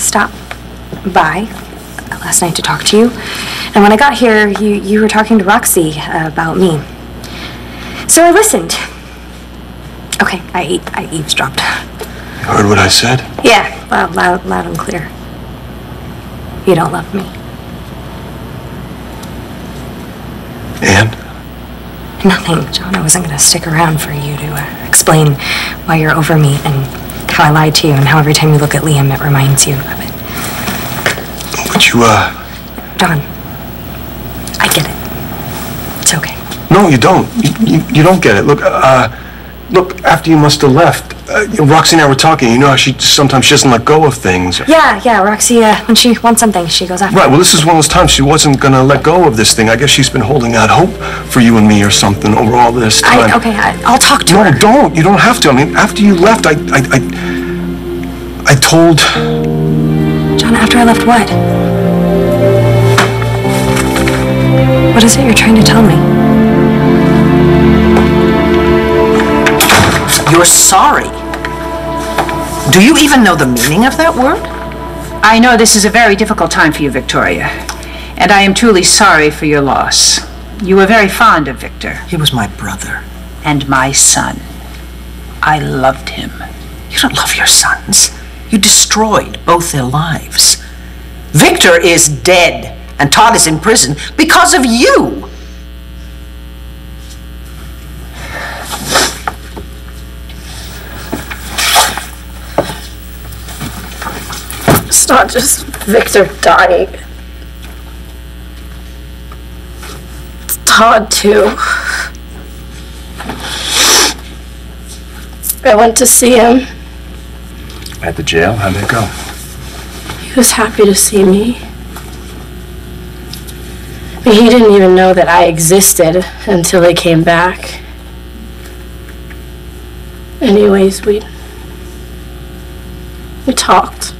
stop by last night to talk to you. And when I got here, you were talking to Roxy about me. So I listened. Okay, I eavesdropped. You heard what I said? Yeah, loud and clear. You don't love me. And? Nothing, John. I wasn't going to stick around for you to explain why you're over me and how I lied to you and how every time you look at Liam, it reminds you of it. But you, John, I get it. It's okay. No, you don't. You don't get it. Look, look, after you must have left, Roxy and I were talking. You know how sometimes she doesn't let go of things. Yeah, Roxy, when she wants something, she goes after it. Right, well, this is one of those times she wasn't going to let go of this thing. I guess she's been holding out hope for you and me or something over all this time. I'll talk to her. No, don't. You don't have to. I mean, after you left, I told... John, after I left what? What is it you're trying to tell me? You're sorry. Do you even know the meaning of that word? I know this is a very difficult time for you, Victoria, and I am truly sorry for your loss. You were very fond of Victor. He was my brother. And my son. I loved him. You don't love your sons. You destroyed both their lives. Victor is dead, and Todd is in prison because of you. It's not just Victor dying. It's Todd, too. I went to see him. At the jail? How'd that go? He was happy to see me. He didn't even know that I existed until he came back. Anyways, we talked.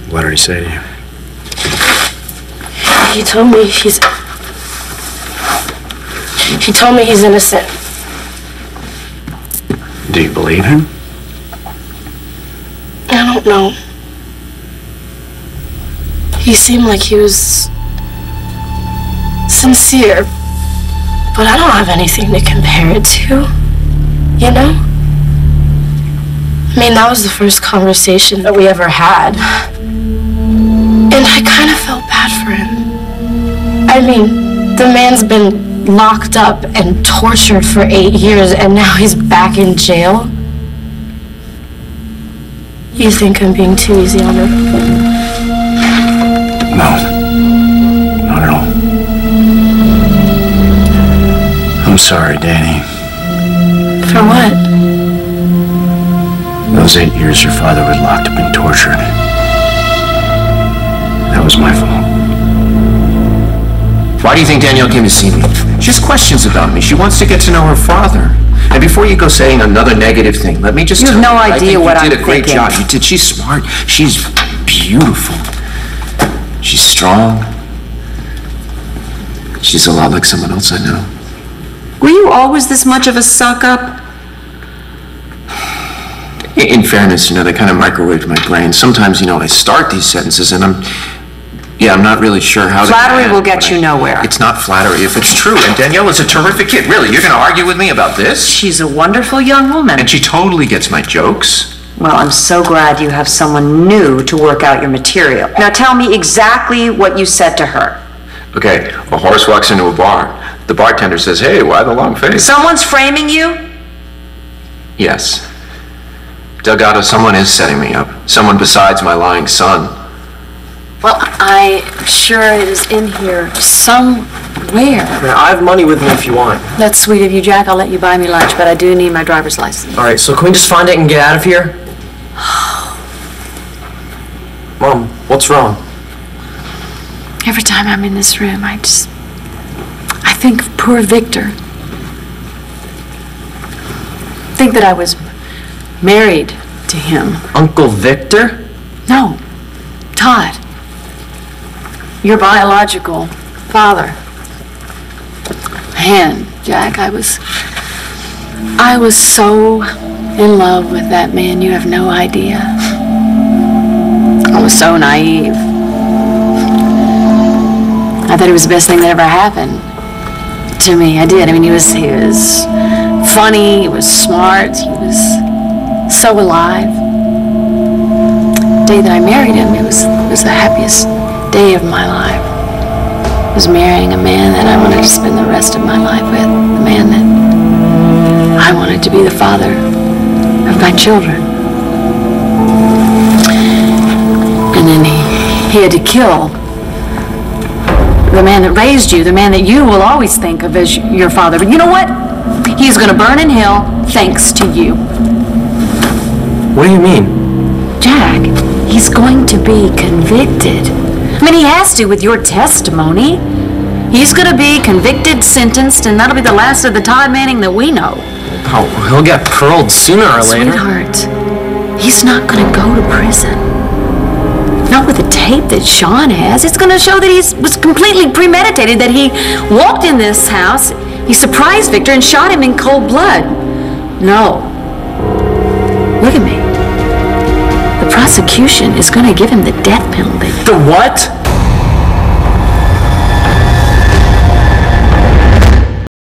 What did he say to you? He told me he's innocent. Do you believe him? I don't know. He seemed like he was sincere, but I don't have anything to compare it to, you know? I mean, that was the first conversation that we ever had. And I kind of felt bad for him. I mean, the man's been locked up and tortured for 8 years, and now he's back in jail. You think I'm being too easy on him? No. Not at all. I'm sorry, Danny. For what? Those 8 years your father was locked up and tortured. That was my fault. Why do you think Danielle came to see me? She has questions about me. She wants to get to know her father. And before you go saying another negative thing, let me just tell you. You have no idea what I'm thinking. You did a great job. You did. She's smart. She's beautiful. She's strong. She's a lot like someone else I know. Were you always this much of a suck-up? In fairness, they kind of microwaved my brain. Sometimes, I start these sentences and I'm not really sure how to... Flattery will get you nowhere. It's not flattery if it's true. And Danielle is a terrific kid. Really, you're going to argue with me about this? She's a wonderful young woman. And she totally gets my jokes. Well, I'm so glad you have someone new to work out your material. Now tell me exactly what you said to her. Okay, a horse walks into a bar. The bartender says, "Hey, why the long face?" Someone's framing you? Yes. Delgado, someone is setting me up. Someone besides my lying son. Well, I'm sure it is in here somewhere. I have money with me if you want. That's sweet of you, Jack. I'll let you buy me lunch, but I do need my driver's license. All right, so can we just find it and get out of here? Mom, what's wrong? Every time I'm in this room, I think of poor Victor. Think that I was married to him. Uncle Victor? No, Todd. Your biological father. Man, Jack, I was so in love with that man, you have no idea. was so naive. I thought he was the best thing that ever happened to me. I did. I mean, he was funny, he was smart, he was so alive. The day that I married him, it was the happiest day of my life. I was marrying a man that I wanted to spend the rest of my life with, the man that I wanted to be the father of my children. And then he had to kill the man that raised you, the man that you will always think of as your father. But you know what? He's going to burn in hell thanks to you. What do you mean? Jack, he's going to be convicted. I mean, he has to with your testimony. He's going to be convicted, sentenced, and that'll be the last of the Todd Manning that we know. Oh, he'll get paroled sooner or later. Sweetheart, he's not going to go to prison. Not with the tape that Sean has. It's going to show that he was completely premeditated, that he walked in this house, he surprised Victor and shot him in cold blood. No. Look at me. The prosecution is going to give him the death penalty. The what?